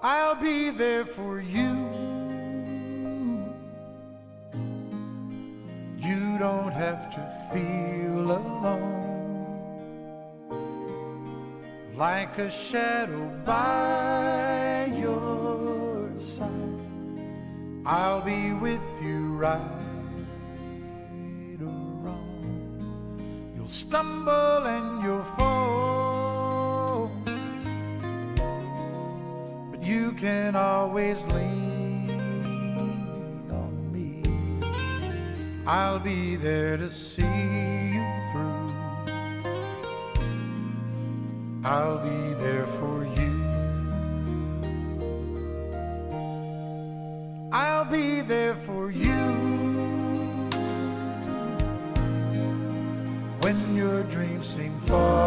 I'll be there for you. You don't have to feel alone, like a shadow by your side. I'll be with you right or wrong. You'll stumble and you'll fall, but you can always lean on me. I'll be there to see you through. I'll be there for you. I'll be there for you when your dreams seem far